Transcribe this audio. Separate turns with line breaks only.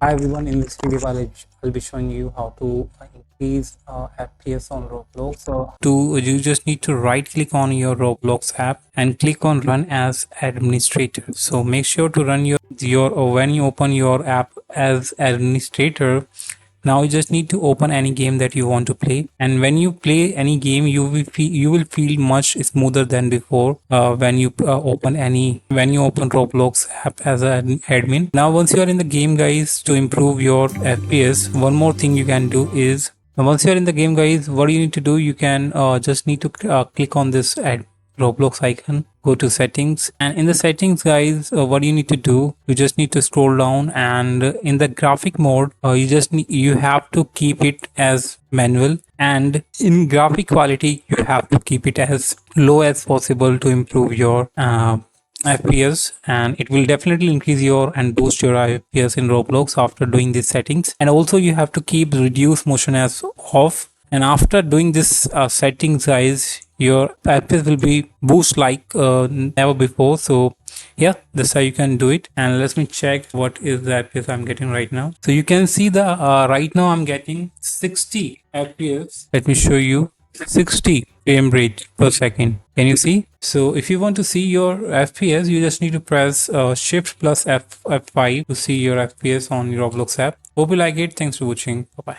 Hi everyone, in this video I'll be showing you how to increase FPS on Roblox. So you just need to right click on your Roblox app and click on run as administrator. So make sure to run your when you open your app as administrator. Now you just need to open any game that you want to play, and when you play any game, you will feel much smoother than before when you open Roblox app as an admin. Now, once you are in the game, guys, to improve your FPS, one more thing you can do is once you are in the game, guys, what you need to do, you can just need to click on this ad Roblox icon, go to settings, and in the settings, guys, what you need to do, you just need to scroll down, and in the graphic mode, you have to keep it as manual, and in graphic quality you have to keep it as low as possible to improve your FPS, and it will definitely increase your and boost your FPS in Roblox after doing these settings. And also you have to keep reduce motion as off, and after doing this settings, guys, your FPS will be boost like never before. So yeah, that's how you can do it. And let me check what is the FPS I'm getting right now. So you can see the right now I'm getting 60 FPS. Let me show you. 60 frame rate per second. Can you see? So if you want to see your FPS, you just need to press shift plus F5 to see your FPS on your Roblox app. Hope you like it. Thanks for watching. Bye bye.